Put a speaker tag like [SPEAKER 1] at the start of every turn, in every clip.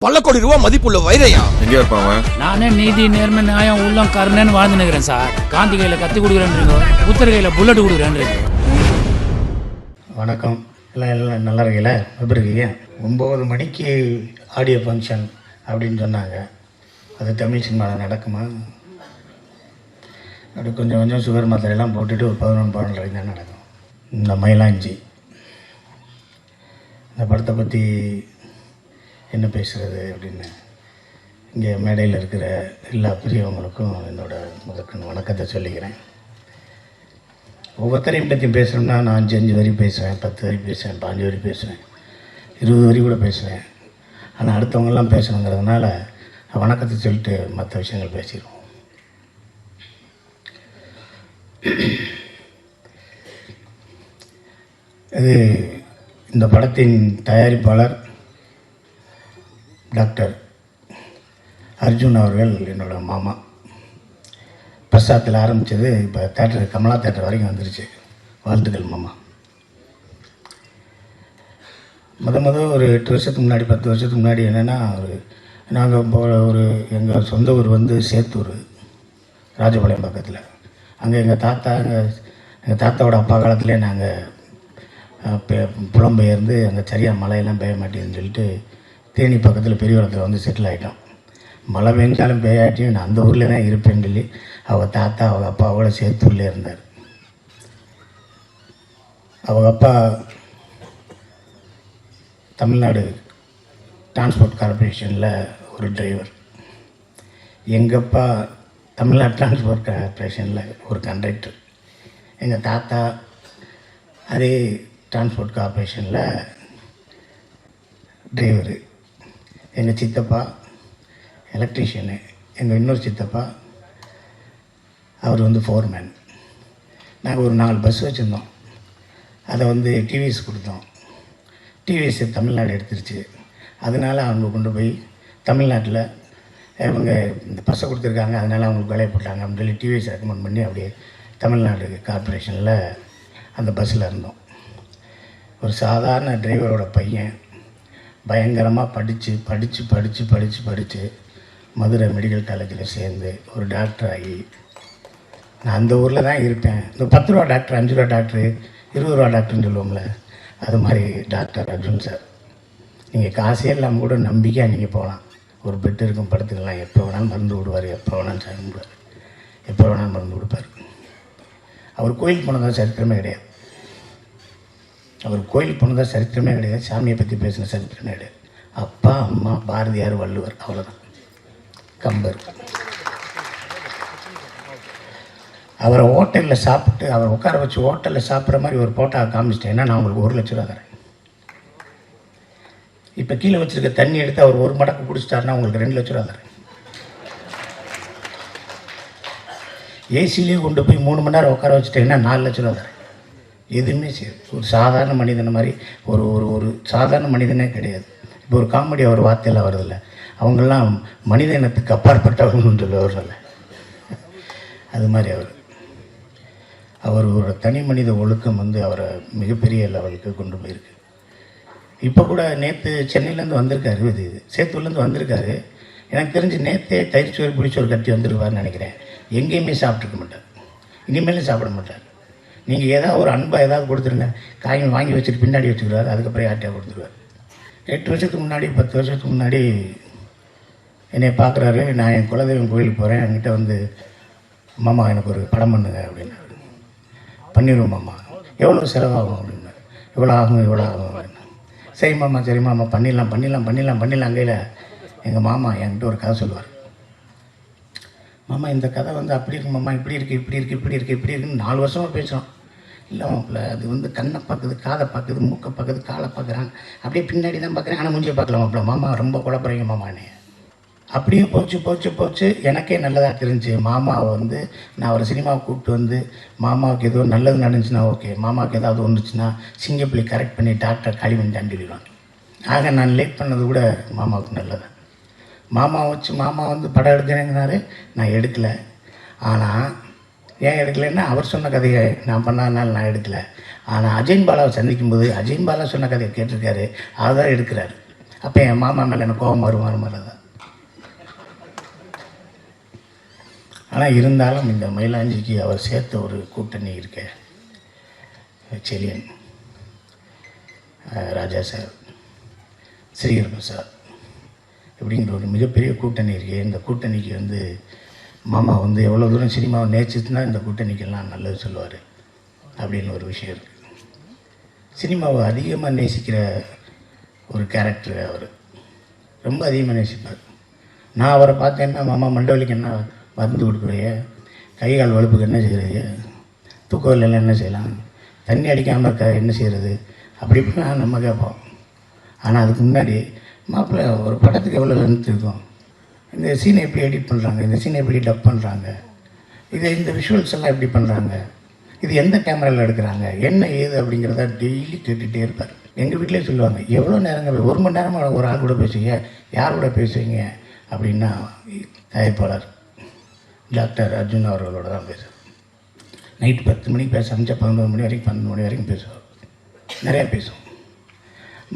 [SPEAKER 1] பல கோடி ரூபா மதிப்புள்ள வைரையா
[SPEAKER 2] எங்க இருப்பாங்க?
[SPEAKER 3] நானே நீதி நேர்மை நியாயம் உள்ளம் கருணன்னு வாழ்ந்து நிற்கிறேன் சார். காந்தி கையில கத்தி கொடுக்குறேன்றீங்க, புத்தர் கையில புல்லட் கொடுக்குறேன்றீங்க.
[SPEAKER 4] வணக்கம். எல்லாம் நல்லா இருக்கீங்களா? எப்படி இருக்கீங்க? 9 மணிக்கு ஆடியோ ஃபங்க்ஷன் அப்படின்னு சொன்னாங்க. அது தமிழ் சினிமாவில் நடக்குமா? அப்படி கொஞ்சம் கொஞ்சம் சுகர் மாத்திரையெல்லாம் போட்டுட்டு ஒரு 11-12 தான் நடக்கும். இந்த மயிலாஞ்சி இந்த படத்தை பற்றி என்ன பேசுகிறது அப்படின்னு இங்கே மேடையில் இருக்கிற எல்லா பெரியவங்களுக்கும் என்னோடய முதற்கண் வணக்கத்தை சொல்லிக்கிறேன். ஒவ்வொருத்தரையும் பற்றி பேசுகிறோம்னா நான் 5 வரி பேசுவேன், 10 வரி பேசுவேன், 15 வரி பேசுவேன், 20 வரி கூட பேசுவேன். ஆனால் அடுத்தவங்கெல்லாம் பேசணுங்கிறதுனால வணக்கத்தை சொல்லிட்டு மற்ற விஷயங்கள் பேசிடுவோம். இது இந்த படத்தின் தயாரிப்பாளர் டாக்டர் அர்ஜுன் அவர்கள் என்னோடய மாமா. பிரசாத்தில் ஆரம்பித்தது இப்போ தேட்டர் கமலா தேட்டர் வரைக்கும் வந்துருச்சு. வாழ்த்துக்கள் மாமா. ஒரு 8 வருஷத்துக்கு முன்னாடி 10 வருஷத்துக்கு முன்னாடி என்னென்னா நாங்கள் ஒரு எங்கள் சொந்த ஊர் வந்து சேத்தூர், ராஜபாளையம் பக்கத்தில். அங்கே எங்கள் தாத்தாவோட அப்பா காலத்துலேயே நாங்கள் புலம்பெயர்ந்து அங்கே சரியாக மழையெல்லாம் பெய்ய மாட்டேங்குதுன்னு சொல்லிட்டு தேனி பக்கத்தில் பெரியவரத்தில் வந்து செட்டில் ஆகிட்டோம். மழை பெஞ்சாலும் பெய்யாட்டியும் நான் அந்த ஊரில் தான் இருப்பேன்னு சொல்லி அவங்க தாத்தா அவங்க அப்பாவோட சேத்தூர்லேயே இருந்தார். அவங்க அப்பா தமிழ்நாடு டிரான்ஸ்போர்ட் கார்பரேஷனில் ஒரு டிரைவர், எங்கள் அப்பா தமிழ்நாடு டிரான்ஸ்போர்ட் கார்பரேஷனில் ஒரு கண்டக்டர், எங்கள் தாத்தா அதே டிரான்ஸ்போர்ட் கார்பரேஷனில் டிரைவரு, எங்கள் சித்தப்பா எலக்ட்ரிஷியனு, எங்கள் இன்னொரு சித்தப்பா அவர் வந்து ஃபோர்மேன். நாங்கள் ஒரு 4 பஸ் வச்சுருந்தோம். அதை வந்து டிவிஎஸ் கொடுத்தோம். டிவிஎஸ் தமிழ்நாடு எடுத்துருச்சு. அதனால் அவங்க கொண்டு போய் தமிழ்நாட்டில் அவங்க இந்த பஸ்ஸை கொடுத்துருக்காங்க, அதனால் அவங்களுக்கு வேலையை போட்டாங்க அப்படின்னு சொல்லி டிவிஎஸ் ரெக்கமெண்ட் பண்ணி அப்படியே தமிழ்நாடு கார்பரேஷனில் அந்த பஸ்ஸில் இருந்தோம். ஒரு சாதாரண டிரைவரோட பையன் பயங்கரமாக படித்து மதுரை மெடிக்கல் காலேஜில் சேர்ந்து ஒரு டாக்டர் ஆகி நான் அந்த ஊரில் தான் இருப்பேன். இந்த 10 ரூபா டாக்டர், 5 ரூபா டாக்டரு, 20 ரூபா டாக்டர்னு சொல்லுவோம்ல, அது மாதிரி டாக்டர் அர்ஜுன் சார். நீங்கள் காசே இல்லாமல் கூட நம்பிக்கையாக நீங்கள் போகலாம். ஒரு பெட் இருக்கும், படுத்துக்கலாம், எப்போ வேணாலும் மருந்து விடுவார், எப்போ வேணாலும் சாமி விடுவார், எப்போ வேணாலும் மருந்து கொடுப்பார். அவர் கோயிலுக்கு போனதா சரித்திரமே கிடையாது. சாமியை பற்றி பேசின சரித்திரமே கிடையாது. அப்பா அம்மா பாரதியார் வள்ளுவர், அவ்வளோதான். கம்பர். அவரை ஹோட்டலில் சாப்பிட்டு அவர் உட்கார வச்சு ஹோட்டலில் சாப்பிட்ற மாதிரி ஒரு போட்டோ காமிச்சிட்டேன்னா நான் உங்களுக்கு 1 லட்ச ரூபா தரேன். இப்போ கீழே வச்சுருக்க தண்ணி எடுத்து அவர் 1 மடக்கு குடிச்சிட்டாருன்னா உங்களுக்கு 2 லட்ச ரூபா தரேன். ஏசிலேயே கொண்டு போய் 3 மணி நேரம் உட்கார வச்சுட்டேன்னா 4 லட்ச ரூபா தரேன். எதுவுமே சரி, ஒரு சாதாரண மனிதனை மாதிரி ஒரு சாதாரண மனிதனே கிடையாது. இப்போ ஒரு காமெடி அவர் வார்த்தையில் வருதில்ல, அவங்கெல்லாம் மனித இனத்துக்கு அப்பாற்பட்டவங்கன்னு சொல்லுவார்ல, அது மாதிரி அவரோட தனி மனித ஒழுக்கம் வந்து அவரை மிகப்பெரிய லெவலுக்கு கொண்டு போயிருக்கு. இப்போ கூட நேற்று சென்னையிலேருந்து வந்திருக்காரு, இது சேத்தூர்லேருந்து வந்திருக்காரு. எனக்கு தெரிஞ்சு நேற்றே தயிர்ச்சோறு பிடிச்சோறு கட்டி வந்துருவார்னு நினைக்கிறேன். எங்கேயுமே சாப்பிட்ருக்க மாட்டார், இனிமேலும் சாப்பிட மாட்டார். நீங்கள் ஏதாவது ஒரு அன்பாக ஏதாவது கொடுத்துருங்க, காயின் வாங்கி வச்சுட்டு பின்னாடி வச்சுக்கிறாரு, அதுக்கப்புறம் யார்கிட்டயா கொடுத்துருவார். 8 வருஷத்துக்கு முன்னாடி 10 வருஷத்துக்கு முன்னாடி என்னை பார்க்குறாரு. நான் என் குலதெய்வம் கோயிலுக்கு போகிறேன், என்கிட்ட வந்து மாமா எனக்கு ஒரு படம் பண்ணுங்க அப்படின்னா. பண்ணிடுவோம் மாமா, எவ்வளோ செலவாகும் அப்படின்னா. இவ்வளோ ஆகும் அப்படின்னா. சரி மாமா பண்ணிடலாம். அங்கேயில் எங்கள் மாமா என்கிட்ட ஒரு கதை சொல்லுவார். மாமா இந்த கதை வந்து அப்படி இருக்கு மாமா, இப்படி இருக்குன்னு 4 வருஷமாக பேசுகிறோம். இல்லை மாப்பிள்ள, அது வந்து கண்ணை பார்க்குது, காதை பார்க்குது, மூக்கை பார்க்குது, காலை பார்க்குறாங்க, அப்படியே பின்னாடி தான் பார்க்குறேன், ஆனால் மூஞ்சியை பார்க்கல மாப்பிள்ள. மாமா ரொம்ப குழப்பறீங்க மாமானே. அப்படியே போச்சு. எனக்கே நல்லதாக தெரிஞ்சு மாமாவை வந்து நான் அவரை சினிமாவை கூப்பிட்டு வந்து மாமாவுக்கு ஏதோ நல்லது நடந்துச்சுன்னா ஓகே, மாமாவுக்கு ஏதாவது ஒன்றுச்சுன்னா சிங்கப்பிள்ளி கரெக்ட் பண்ணி டாக்டர் களிமண் தாண்டிடுவாங்க. ஆக நான் லேட் பண்ணது கூட மாமாவுக்கு நல்லது. மாமா வந்து படம் எடுக்கிறேங்கனாரு, நான் எடுக்கலை. ஆனால் ஏன் எடுக்கலைன்னா அவர் சொன்ன கதையை நான் பண்ணாதனால நான் எடுக்கலை. ஆனால் அஜயன் பாலாவை சந்திக்கும்போது அஜயன் பாலா சொன்ன கதையை கேட்டிருக்காரு, அதை தான் எடுக்கிறாரு. அப்போ என் மாமா மேலே எனக்கு கோபம் வருமாறு மாதிரி தான். ஆனால் இருந்தாலும் இந்த மயிலாஞ்சிக்கு அவர் சேர்த்த ஒரு கூட்டணி இருக்க, செலியன், ராஜா சார், ஸ்ரீகர் பிரசாத் இப்படிங்கிற ஒரு மிகப்பெரிய கூட்டணி இருக்குது. இந்த கூட்டணிக்கு வந்து மாமா வந்து எவ்வளோ தூரம் சினிமாவை நேசிச்சுன்னா இந்த கூட்டணிக்கெல்லாம் நல்லது சொல்லுவார் அப்படின்னு ஒரு விஷயம் இருக்குது. சினிமாவை அதிகமாக நேசிக்கிற ஒரு கேரக்டர் அவர், ரொம்ப அதிகமாக நேசிப்பார். நான் அவரை பார்த்தேன்னா, மாமா மண்டவலிக்கு என்ன மருந்து கொடுக்குறீங்க, கை கால் வலுப்புக்கு என்ன செய்கிறது, தூக்க வரலாம் என்ன செய்யலாம், தண்ணி அடிக்காமல் இருக்க என்ன செய்கிறது, அப்படி இப்படின்னா நம்ம கேட்போம். ஆனால் அதுக்கு முன்னாடி மாப்பிள்ளை ஒரு படத்துக்கு எவ்வளோ லென்த் இருக்கும், இந்த சீனை எப்படி எடிட் பண்ணுறாங்க, இந்த சீனை எப்படி டப் பண்ணுறாங்க, இந்த விஷுவல்ஸ் எல்லாம் எப்படி பண்ணுறாங்க, இது எந்த கேமராவில் எடுக்கிறாங்க, என்ன ஏது அப்படிங்கிறத டெய்லி கேட்டுகிட்டே இருப்பார். எங்கள் வீட்டிலே சொல்லுவாங்க, எவ்வளோ நேரங்கள் 1 மணி நேரமாக ஒரு ஆள் கூட பேசுவீங்க, யார் கூட பேசுவீங்க அப்படின்னா தயாரிப்பாளர் டாக்டர் அர்ஜுன் அவர்களோட தான் பேசுவார். நைட்டு 10 மணிக்கு பேச ஆரம்பிச்சா 11 மணி வரைக்கும் 12 மணி வரைக்கும் பேசுவார். நிறையா பேசுவோம்.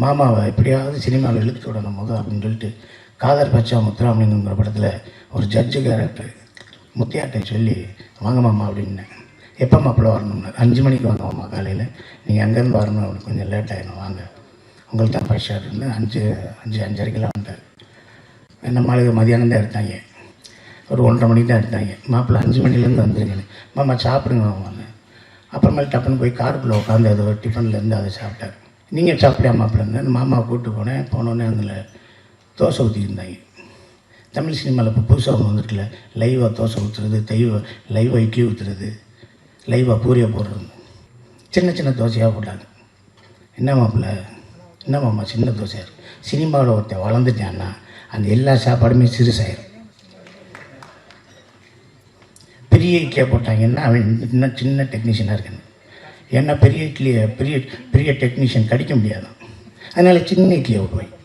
[SPEAKER 4] மாமாவை எப்படியாவது சினிமாவில் இழுத்து விடணும் போது அப்படின்னு சொல்லிட்டு காதர் பச்சா முத்துராமலிங்கங்கிற படத்தில் ஒரு ஜட்ஜு கேரக்டர் முத்தியாட்டை சொல்லி வாங்க மாமா அப்படின்னேன். எப்போ மாப்பிள்ள வரணும்னா 5 மணிக்கு வாங்க மாமா காலையில், நீங்கள் அங்கேருந்து வரணும், அப்படி கொஞ்சம் லேட் ஆகிடும் வாங்க, உங்களுக்கு தான் ஃபர்ஸ்ட் ஷாட் இருந்து 5:30 வந்துட்டார். நம்மளுக்கு மதியானம் தான் எடுத்தாங்க, ஒரு 1:30 மணிக்கு தான் எடுத்தாங்க. மாப்பிள்ளை 5 மணிலேருந்து வந்துருங்க மாமா சாப்பிடுங்க மாமான்னு. அப்புறமேல் டப்புன்னு போய் காருக்குள்ளே உட்காந்து அது ஒரு டிஃபன்லேருந்து அதை சாப்பிட்டார். நீங்கள் சாப்பிட்டியா மாப்பிள்ளைன்னு மாமாவை கூப்பிட்டு போனோடனே அதில் தோசை ஊற்றிருந்தாங்க. தமிழ் சினிமாவில் இப்போ புதுசாக ஒன்று வந்துருக்குல்ல, லைவாக தோசை ஊற்றுறது, லைவாக இட்லி ஊற்றுறது, லைவாக பூரியை போடுறது, சின்ன சின்ன தோசையாக போட்டாங்க. என்ன மாப்பிள்ளை, என்ன மாமா சின்ன தோசையாக இருக்கும், சினிமாவில் ஒருத்தர் வளர்ந்துட்டான்னா அந்த எல்லா சாப்பாடுமே சிறுசாயிரும். பெரிய இட்லியை போட்டாங்கன்னா அவன் இன்னும் சின்ன டெக்னீஷியனாக இருக்கணும். ஏன்னா பெரிய இட்லியை பெரிய டெக்னீஷியன் கடிக்க முடியாது, அதனால் சின்ன இட்லியை விடுவாங்க.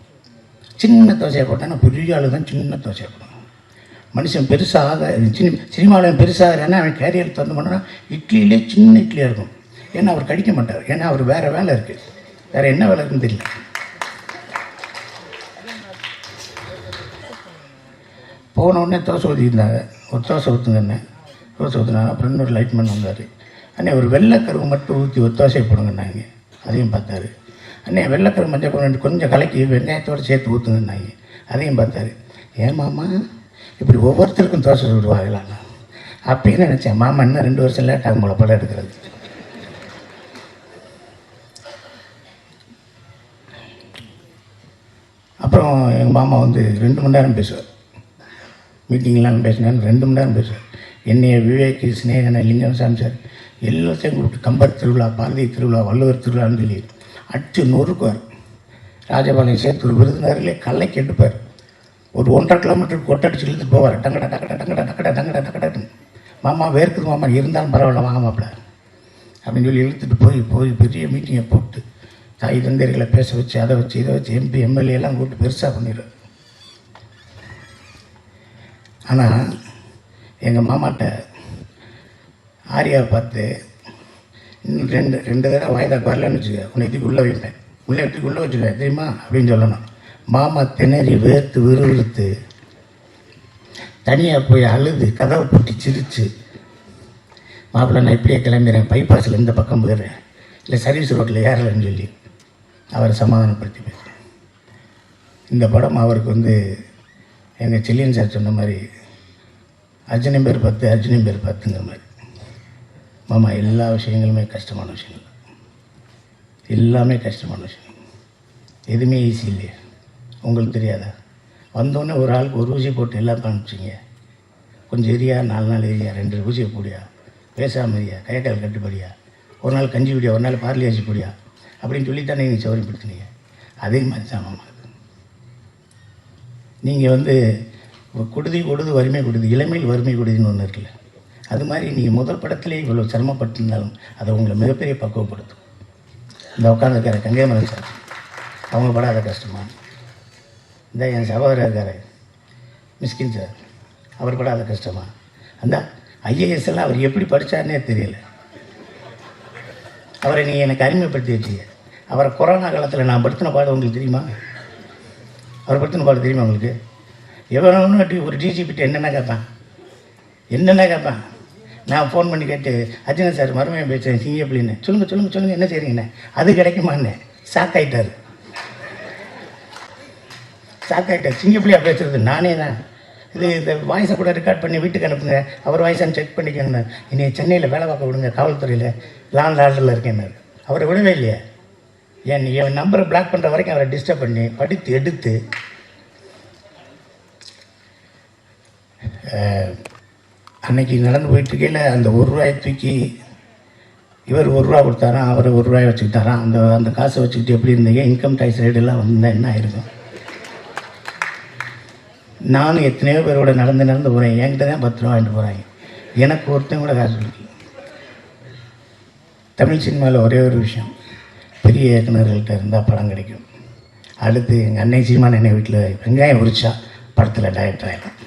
[SPEAKER 4] சின்ன தோசையை போட்டான்னா பெரிய ஆளு தான் சின்ன தோசையை போடுவாங்க. மனுஷன் பெருசாக சினிமாவில் பெருசாகிறேன்னா அவன் கேரியர் திறந்து பண்ணோன்னா இட்லியிலே சின்ன இட்லியாக இருக்கும். ஏன்னா அவர் கடிக்க மாட்டார், ஏன்னா அவர் வேறு வேலை இருக்குது, வேறு என்ன வேலை இருக்குன்னு தெரியல. போனவுடனே தோசை ஊற்றிருந்தாங்க, ஒரு தோசை ஊற்றுங்கண்ணே, தோசை ஊற்றுனாங்க. அப்புறம் இன்னொரு லைட்மேன் வந்தார். அண்ணே ஒரு வெள்ளைக்கருவு மட்டும் ஊற்றி ஒரு தோசையை போடுங்கன்னாங்க. அதையும் பார்த்தாரு. அண்ணே வெள்ளைக்கருவு மஞ்சள் கொண்டு கொஞ்சம் கலக்கி வெங்காயத்தோடு சேர்த்து ஊற்றுங்கன்னாங்க. அதையும் பார்த்தாரு. ஏன் மாமா இப்படி ஒவ்வொருத்தருக்கும் தோசை சுடுவாங்களாண்ணா அப்படின்னு நினச்சேன். மாமா இன்னும் 2 வருஷம் லேட் ஆகும் போல படம் எடுக்கிறது. அப்புறம் எங்கள் மாமா வந்து 2 மணி நேரம் பேசுவார். மீட்டிங்லாம் பேசினாலும் 2 மணி நேரம் பேசுவார். என்னைய விவேக், ஸ்னேகனை, லிங்கம் சாமி சார் எல்லாத்தையும் கூப்பிட்டு கம்பர் திருவிழா, பாரதி திருவிழா, வள்ளுவர் திருவிழான்னு சொல்லி அடிச்சு நொறுக்குவார். ராஜபாளையம் சேத்தூர் விருதுநகரிலே கல்லை கெட்டுப்பார். ஒரு 1.5 கிலோமீட்டருக்கு கொட்டடிச்சு இழுத்துட்டு போவார். டங்கடா டக்கடா டங்கடா டக்கடா டங்கடா டக்கடான்னு. மாமா வேர்க்குது மாமா, இருந்தாலும் பரவாயில்ல வாங்க மாப்பிள்ள அப்படின்னு சொல்லி இழுத்துட்டு போய் பெரிய மீட்டிங்கை போட்டு தாய் தந்தையர்களை பேச வச்சு அதை வச்சு இதை வச்சு MP MLA எல்லாம் கூப்பிட்டு பெருசாக பண்ணிடுவார். ஆனால் எங்கள் மாமாட்ட ஆரியாவை பார்த்து இன்னும் ரெண்டு தடவை வாய்தாக்கு வரலன்னு வச்சுக்க, உன்னை தூக்கி உள்ளே வைப்பேன், உள்ளே வச்சுக்க தெரியுமா அப்படின்னு சொல்லணும். மாமா திணறி வேர்த்து விறுவிறுத்து தனியாக போய் அழுது கதவை பூட்டி சிரித்து, மாப்பிள்ளை நான் இப்படியே கிளம்பிடுறேன், பைபாஸில் இந்த பக்கம் போயிடுறேன், இல்லை சர்வீஸ் ரோட்டில் ஏறலைன்னு சொல்லி அவரை சமாதானப்படுத்தி பேசுகிறேன். இந்த படம் அவருக்கு வந்து எங்கள் செல்லியன் சார் சொன்ன மாதிரி அர்ஜுனன் பேர் 10 அர்ஜுனன் பேர் 10ங்கிற மாதிரி. மாமா எல்லா விஷயங்களுமே கஷ்டமான விஷயங்கள், எல்லாமே கஷ்டமான விஷயம், எதுவுமே ஈஸி இல்லையா? உங்களுக்கு தெரியாதா? வந்தோடனே ஒரு ஆளுக்கு ஒரு ஊசி போட்டு எல்லாம் காமிச்சிங்க, கொஞ்சம் எரியா 4 நாள் எரியா, 2 ஊசியை போடியா, பேசாமல் எரியா, கைக்கால் கட்டுப்படியா, ஒரு நாள் கஞ்சி குடியா, ஒரு நாள் பார்லி ஆச்சு போடியா அப்படின்னு சொல்லித்தானே நீங்கள் சௌகரியப்படுத்தினீங்க. அதே மாதிரி தான் மாமா. நீங்கள் வந்து கொடுதி வறுமை கொடுது, இளமையில் வறுமை கொடுதின்னு ஒன்று இருக்குல்ல, அது மாதிரி நீங்கள் முதல் படத்திலே இவ்வளோ சிரமப்பட்டிருந்தாலும் அதை உங்களை மிகப்பெரிய பக்குவப்படுத்தும். இந்த உட்காந்துருக்காரு கங்கைமரன் சார், அவங்க படாத கஷ்டமா? இந்த என் சகோதரர் இருக்கார் மிஸ்கின் சார், அவர் படாத கஷ்டமா? அந்த IAS எல்லாம் அவர் எப்படி படித்தார்னே தெரியல. அவரை நீங்கள் எனக்கு அறிமுகப்படுத்தி வச்சீங்க. அவரை கொரோனா காலத்தில் நான் படுத்தின பாடம் உங்களுக்கு தெரியுமா? அவரை பற்றின பாட்டு தெரியுமா உங்களுக்கு? எவ்வளோ ஒரு டிஜிபிட்ட என்னென்ன கேட்பான். நான் ஃபோன் பண்ணி கேட்டு அர்ஜுனன் சார் மருமையை பேசுகிறேன் சிங்கப்பிள்ளின்னு, சொல்லுங்கள் என்ன செய்கிறீங்கண்ணே, அது கிடைக்குமான்னு ஷாக்காயிட்டார். சிங்கப்பிள்ளையா பேசுகிறது நானே தான். இந்த வாய்ஸை கூட ரெக்கார்ட் பண்ணி வீட்டுக்கு அனுப்புங்க, அவர் வாய்ஸான்னு செக் பண்ணிக்கோங்க. என்னை சென்னையில் வேலை பார்க்க விடுங்க, காவல்துறையில் லாண்ட் ஆர்டரில் இருக்கேன். அவரை விடவே இல்லையா? என் நம்பரை பிளாக் பண்ணுற வரைக்கும் அவரை டிஸ்டர்ப் பண்ணி படித்து எடுத்து அன்னைக்கு நடந்து போயிட்டுருக்கையில் அந்த ₹1 தூக்கி இவர் ₹1 கொடுத்தாராம், அவர் ₹1 வச்சுக்கிட்டாராம். அந்த காசை வச்சுக்கிட்டு எப்படி இருந்தீங்க? இன்கம் டேக்ஸ் ரேடெல்லாம் வந்தால் என்ன ஆயிருக்கும்? நானும் எத்தனையோ பேரோட நடந்து போகிறேன். என்கிட்ட தான் ₹10 வாங்கிட்டு போகிறாங்க. எனக்கு ஒருத்தன் கூட காசு கொடுக்கல. தமிழ் சினிமாவில் ஒரே ஒரு விஷயம், பெரிய இயக்குநர்கள்ட்ட இருந்தால் படம் கிடைக்கும். அடுத்து எங்கள் அன்னை சீமான் என்னை வீட்டில் வெங்காயம் உரிச்சா படத்தில் டைரக்டர் ஆகிடும்.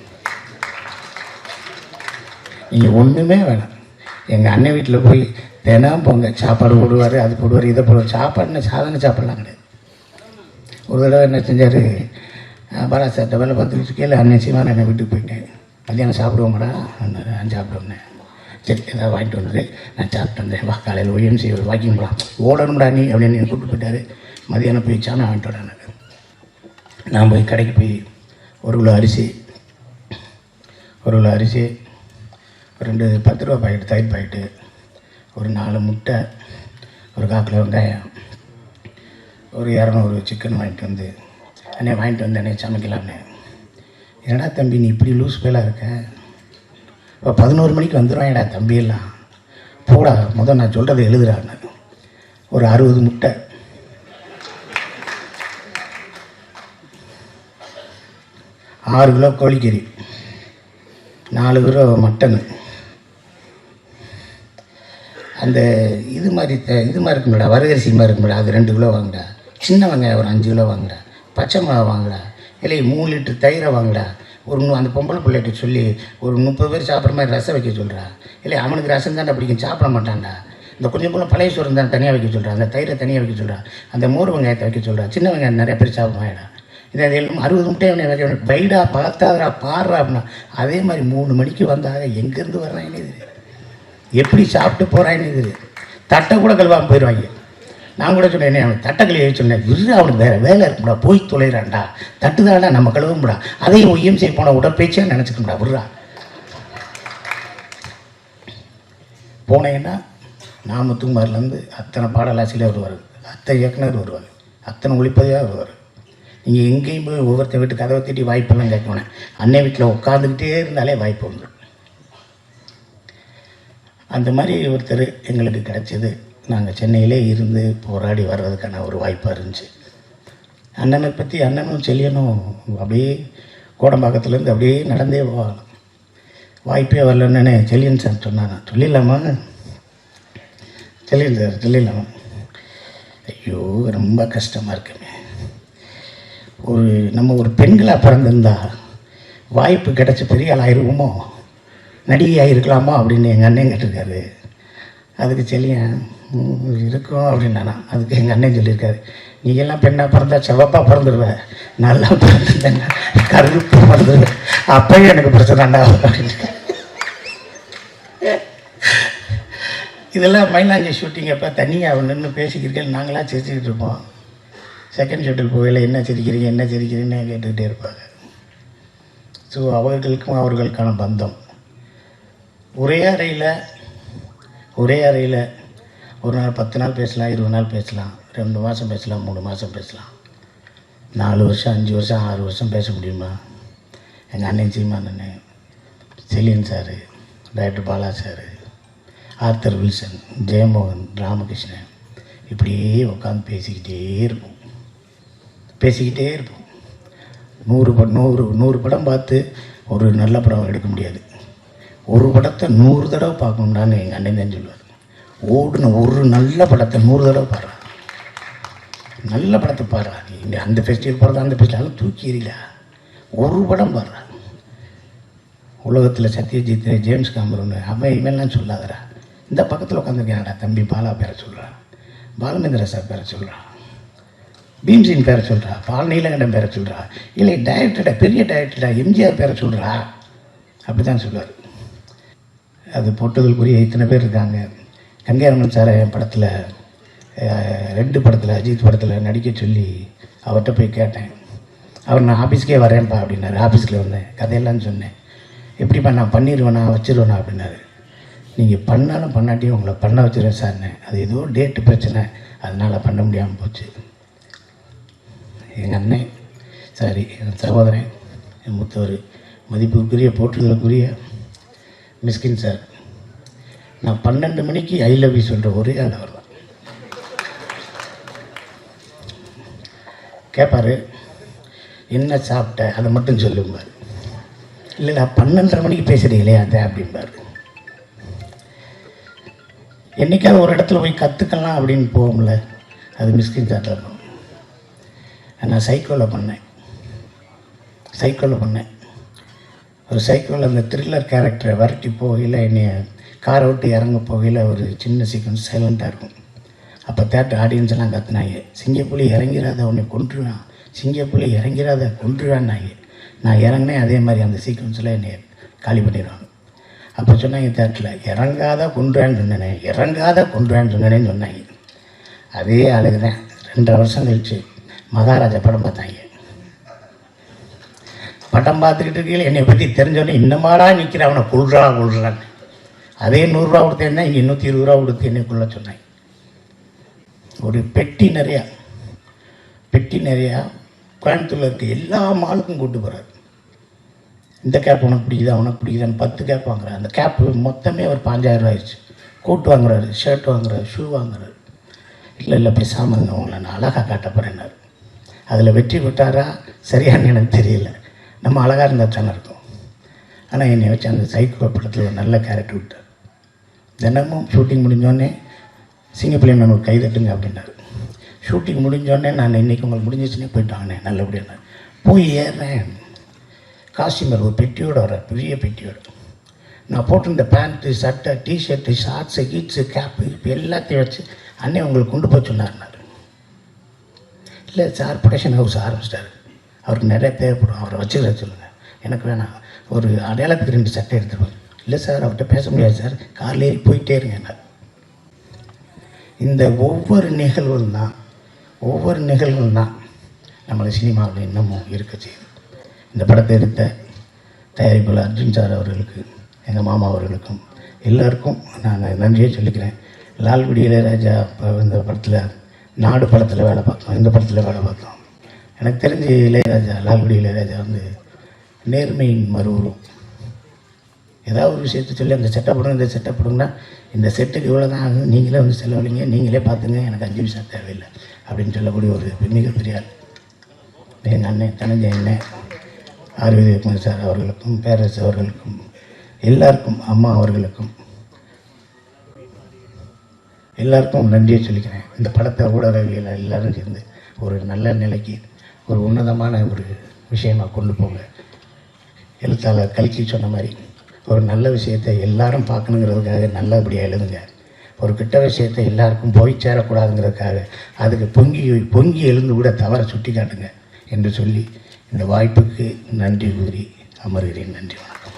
[SPEAKER 4] நீங்கள் ஒன்றுமே வேணாம், எங்கள் அண்ணன் வீட்டில் போய் தினம் போங்க, சாப்பாடு போடுவார், அது போடுவார், இதை போடுவார். சாப்பாடுன்னு சாதாரண சாப்பாடுலாம் கிடையாது. ஒரு தடவை என்ன செஞ்சார், பாலா சார்ட்ட வேலை பார்த்துக்கிட்டு இருக்கையில் அண்ணன் சீமான் என்னை வீட்டுக்கு போயிட்டேன். மதியானம் சாப்பிடுவோம்டா, நான் சாப்பிடுவேன். சரி ஏதாவது வாங்கிட்டு வந்துட்டு நான் சாப்பிட்டு வந்தேன், வா காலையில் OMC வாக்கிங் போகலாம், ஓடணும்டா நீ அப்படின்னு என்னை கூப்பிட்டு போயிட்டார். மதியானம் போய் சாணம் வாங்கிட்டு வரேன். நான் போய் கடைக்கு போய் 1 கிலோ அரிசி, 2 10 ரூபா பாக்கெட்டு தயிர் பாக்கெட்டு, ஒரு 4 முட்டை, ஒரு 1/4 கிலோ வெங்காயம், ஒரு 200 சிக்கன் வாங்கிட்டு வந்து அண்ணே வாங்கிட்டு சமைக்கலாம்ண்ணே. என்னடா தம்பி நீ இப்படி லூஸ் பேலாக இருக்க, இப்போ 11 மணிக்கு வந்துடுவாங்கடா தம்பியெல்லாம், போடா முதல் நான் சொல்கிறத எழுதுறான்னு. ஒரு 60 முட்டை, 6 கிலோ கோழிக்கறி, 4 கிலோ மட்டனு, அந்த இது மாதிரி இருக்குங்களா, வரகரிசி மாதிரி இருக்குங்களா, அது 2 கிலோ வாங்குடா. சின்ன வெங்காயம் ஒரு 5 கிலோ வாங்குடா. பச்சை மிளகா வாங்குடா. இல்லை 3 லிட்டர் தயிரை வாங்குடா. அந்த பொம்பளை பிள்ளைகிட்ட சொல்லி ஒரு 30 பேர் சாப்பிட்ற மாதிரி ரசம் வைக்க சொல்கிறா. இல்லை அவனுக்கு ரசம் தானே பிடிக்கும், சாப்பிட மாட்டான்டா. இந்த கொஞ்சம் போல பழைய சோறு தான் தனியாக வைக்க சொல்கிறா, அந்த தயிரை தனியாக வைக்க சொல்கிறா, அந்த மோர் வெங்காயத்தை வைக்க சொல்கிறா. சின்ன வெங்காயம் நிறைய பேர் சாப்பிடுவாங்கடா. இதை 60 முட்டை வைக்க பைடா பார்த்தாதரா பாடுறா அப்படின்னா. அதே மாதிரி 3 மணிக்கு வந்தாக எங்கேருந்து வர்றாங்கன்னு இது, எப்படி சாப்பிட்டு போகிறாங்கன்னு இது. தட்டை கூட கழுவாமல் போயிடுவாங்க. நான் கூட சொன்னேன், அவனுக்கு தட்டை கழுவி சொன்னேன், விரு அவனுக்கு வேறு வேலை இருக்கும்டா, போய் தொலைகிறான்டா, தட்டு தான்டா நம்ம கழுவும்டா, அதையும் OMC போன உடற்பயிற்சியாக நினச்சிக்கணும்டா விட்றா. போனேன்னா நாமத்துக்குமாரிலேருந்து அத்தனை பாடலாசிரியர் வருவார், அத்தனை இயக்குனர் வருவார், அத்தனை ஒளிப்பதிவாக வருவார். நீங்கள் எங்கேயும் போய் ஒவ்வொருத்த வீட்டு கதவை தட்டி வாய்ப்பெல்லாம் கேட்கணும். அன்னை வீட்டில் உட்காந்துக்கிட்டே இருந்தாலே வாய்ப்பு வந்துடும். அந்த மாதிரி ஒருத்தர் எங்களுக்கு கிடச்சிது. நாங்கள் சென்னையிலே இருந்து போராடி வர்றதுக்கான ஒரு வாய்ப்பாக இருந்துச்சு. அண்ணனை பற்றி அண்ணனும் செல்லியனும் அப்படியே கோடம்பாக்கத்துலேருந்து அப்படியே நடந்தே போவாங்க. வாய்ப்பே வரலன்னு செல்லியன் சார் சொன்னாங்க, சொல்லிடலாமா? செல்லியன் சார் சொல்லிடலாமா? ஐயோ ரொம்ப கஷ்டமாக இருக்குமே. நம்ம ஒரு பெண்களாக பிறந்திருந்தா வாய்ப்பு கிடச்சி பெரிய ஆள் ஆயிடுவோமோ, நடிகையாக இருக்கலாமா அப்படின்னு எங்கள் அண்ணன் கேட்டிருக்காரு. அதுக்கு செல்லியன் இருக்கும் அப்படின்னா, அதுக்கு எங்கள் அண்ணன் சொல்லியிருக்காரு, நீங்கள்லாம் பெண்ணாக பிறந்தா செவப்பாக பிறந்துடுவேன், நல்லா பிறந்துட்டேங்க கருப்பு பிறந்துடுவேன், அப்போயும் எனக்கு பிரச்சனைண்டா அப்படின்னு. இதெல்லாம் மயிலாஞ்சி ஷூட்டிங் அப்போ தனியாக நின்று பேசிக்கிறீங்க, நாங்களாம் சிரிச்சுக்கிட்டு இருப்போம். செகண்ட் ஷூட்டில் போகல என்ன சிரிக்கிறீங்கன்னு கேட்டுக்கிட்டே இருப்பாங்க. ஸோ அவர்களுக்கும் அவர்களுக்கான பந்தம். ஒரே அறையில் ஒரு நாள் 10 நாள் பேசலாம், 20 நாள் பேசலாம், 2 மாதம் பேசலாம், 3 மாதம் பேசலாம், 4 வருஷம் 5 வருஷம் 6 வருஷம் பேச முடியுமா? எங்கள் அண்ணன் சீமான் அண்ணன், Chezhiyan sir, director Bala sir, Arthur Wilson, Jeyamohan, Ramakrishnan, இப்படியே உட்காந்து பேசிக்கிட்டே இருப்போம். 100 படம் பார்த்து ஒரு நல்ல படம் எடுக்க முடியாது. ஒரு படத்தை 100 தடவை பார்க்கணும்டான்னு எங்கள் அண்ணன் தான் சொல்லுவார். ஓடுன ஒரு நல்ல படத்தை 100 தடவை பாடுறா. நல்ல படத்தை பாடுறா. இங்கே அந்த ஃபெஸ்டிவல் போகிறதா, அந்த ஃபெஸ்டிவலும் தூக்கிடல, ஒரு படம் பாடுறா. உலகத்தில் சத்யஜித், ஜேம்ஸ் காமரூன், அவன் இவெல்லாம் சொல்லாதரா. இந்த பக்கத்தில் உட்காந்துருக்கேன்டா தம்பி பாலா பேரை சொல்கிறான், பாலமேந்திர சார் பேரை சொல்கிறான். பீம்சின் பேரை சொல்கிறா, பால் நீலகண்டன் பேரை சொல்கிறா, இல்லை டைரக்டரா பெரிய டைரக்டரா எம்ஜிஆர் பேரை சொல்கிறா, அப்படி தான் சொல்லுவார். அது போட்டதுக்குரிய இத்தனை பேர் இருக்காங்க. கங்கையரமன் சாரை என் படத்தில் 2 படத்தில் அஜித் படத்தில் நடிக்க சொல்லி அவர்கிட்ட போய் கேட்டேன். அவர் நான் ஆஃபீஸ்க்கே வரேன்ப்பா அப்படின்னாரு. ஆஃபீஸில் வந்தேன், கதையெல்லாம் சொன்னேன். எப்படிப்பா நான் பண்ணிடுவேனா வச்சிருவேனா அப்படின்னாரு. நீங்கள் பண்ணாலும் பண்ணாட்டியும் உங்களை பண்ண வச்சுருவேன் சார்னேன். அது ஏதோ டேட்டு பிரச்சனை, அதனால் பண்ண முடியாமல் போச்சு. எங்கள் அண்ணன் சாரி என் சகோதரன், என் மூத்தவர், மதிப்புக்குரிய போற்றுதலுக்குரிய மிஸ்கின் சார், நான் 12 மணிக்கு ஐ லவ் யூ சொல்கிற ஒரே ஆள் அவர் தான். கேட்பார், என்ன சாப்பிட்ட அதை மட்டும் சொல்லும்பார். இல்லை நான் 12:30 மணிக்கு பேசுகிறீங்களே அதை அப்படிம்பார். என்றைக்காவது ஒரு இடத்துல போய் கற்றுக்கலாம் அப்படின்னு போகும்ல, அது மிஸ்கின் சார் தான். நான் சைக்கோவில் பண்ணேன். ஒரு சைக்கோவில் அந்த த்ரில்லர் கேரக்டரை வரட்டி போகையில் என்னைய காரை விட்டு இறங்க போகையில் ஒரு சின்ன சீக்வன்ஸ் சைலண்ட்டாக இருக்கும். அப்போ தேட்டர் ஆடியன்ஸ் எல்லாம் கத்துனாங்க, சிங்கப்புலி இறங்கிறாத உன்னை கொன்றுவான், சிங்கப்புலி இறங்கிறாத கொன்றுவான்னாங்க. நான் இறங்கினேன், அதே மாதிரி அந்த சீக்வன்ஸில் என்னை காலி பண்ணிடுவாங்க. அப்போ சொன்னாங்க தேட்டரில், இறங்காத கொன்றுவான்னு சொன்னேன்னு சொன்னாங்க. அதே ஆளுக்கு தான் 2.5 வருஷம் கழிச்சு மகாராஜா படம் பார்த்தாங்க. படம் பார்த்துக்கிட்டு இருக்கையில் என்னை பற்றி தெரிஞ்சவொடனே இன்னமாடா நிற்கிற அவனை கொள்றான்னு அதே 100 ரூபா கொடுத்தேன்னா இங்கே 120 ரூபா கொடுத்து என்னை கொள்ள சொன்னாங்க. ஒரு பெட்டி நிறையா கோயம்புத்தூரில் இருக்க எல்லா மாலுக்கும் கூப்பிட்டு போகிறார். இந்த கேப் உனக்கு பிடிக்குதான்னு 10 கேப் வாங்குறாரு. அந்த கேப்பு மொத்தமே ஒரு 5000 ரூபா ஆயிடுச்சு. கோட் வாங்குறாரு, ஷர்ட் வாங்குறாரு, ஷூ வாங்குறாரு. இல்லை பேசாமல் உங்களை நான் அழகாக காட்ட போகிறேன்னாரு. அதில் வெற்றி பெற்றாரா சரியானு எனக்கு தெரியல. நம்ம அழகாக இருந்தால் தானே இருக்கும். ஆனால் என்னை வச்சு அந்த சைக்கோ படத்தில் ஒரு நல்ல கேரக்டர் விட்டார். தினமும் ஷூட்டிங் முடிஞ்சோடனே சிங்கப்பிள்ளையை நான் ஒரு கைதட்டுங்க அப்படின்னாரு. ஷூட்டிங் முடிஞ்சோடனே நான் இன்றைக்கி உங்களுக்கு முடிஞ்சிச்சுன்னே போயிட்டு வாங்கினேன் நல்லபடியாக. போய் ஏறுறேன், காஸ்டியூமர் ஒரு பெட்டியோடு வர, பெரிய பெட்டியோடு. நான் போட்டிருந்த பேண்ட்டு, சட்டை, டிஷர்ட்டு, ஷார்ட்ஸு, கீட்ஸு, கேப்பு இப்போ எல்லாத்தையும் வச்சு அண்ணே உங்களுக்கு கொண்டு போய் சொன்னார்னாரு. இல்லை சார் ப்ரொடக்ஷன் ஹவுஸ் ஆரம்பிச்சிட்டாரு, அவருக்கு நிறைய தேவைப்படும், அவரை வச்சுக்கிற சொல்லுங்கள். எனக்கு வேணாம், ஒரு அடையாளத்துக்கு 2 சட்டை எடுத்துருவாங்க. இல்லை சார் அவர்கிட்ட பேச முடியாது சார், காரில் ஏறி போயிட்டே இருங்க என்ன. இந்த ஒவ்வொரு நிகழ்வும் தான் நம்மளை சினிமாவில் இன்னமும் இருக்க செய்யுது. இந்த படத்தை எடுத்த தயாரிப்பாளர் அர்ஜுன் சார் அவர்களுக்கு, எங்கள் மாமா அவர்களுக்கும் எல்லாருக்கும் நான் நன்றியை சொல்லிக்கிறேன். லால்குடி இளையராஜா இந்த படத்தில், நாடு படத்தில் வேலை பார்த்தோம், இந்த படத்தில் வேலை பார்த்தோம். எனக்கு தெரிஞ்சு லால்குடி இளையராஜா வந்து நேர்மையின் மறுவுருவம். ஏதாவது ஒரு விஷயத்தை சொல்லி அந்த செட்டை போடுங்க, இந்த செட்டை போடுங்கன்னா இந்த செட்டுக்கு இவ்வளோ தான் ஆகும், நீங்களே வந்து செலவழிங்க, நீங்களே பார்த்துங்க, எனக்கு 5 நிமிஷம் தேவையில்லை அப்படின்னு சொல்லக்கூடிய ஒரு மிகப்பெரிய ஆள். எங்கள் அண்ணன் தனஞ்சை அண்ணன், ஆர்வி குமார் சார் அவர்களுக்கும், பேரரசு அவர்களுக்கும், எல்லாருக்கும், அம்மா அவர்களுக்கும் எல்லாருக்கும் நன்றியை சொல்லிக்கிறேன். இந்த படத்தை ஊடகவியல் எல்லோரும் சேர்ந்து ஒரு நல்ல நிலைக்கு, ஒரு உன்னதமான ஒரு விஷயமாக கொண்டு போங்க. எழுத்தாளர் கல்கி சொன்ன மாதிரி ஒரு நல்ல விஷயத்தை எல்லாரும் பார்க்கணுங்கிறதுக்காக நல்லபடியாக எழுதுங்க. ஒரு கெட்ட விஷயத்தை எல்லாருக்கும் போய் சேரக்கூடாதுங்கிறதுக்காக அதுக்கு பொங்கி எழுந்து கூட தவற சுட்டி காட்டுங்க என்று சொல்லி இந்த வாய்ப்புக்கு நன்றி கூறி அமர்கிறேன். நன்றி, வணக்கம்.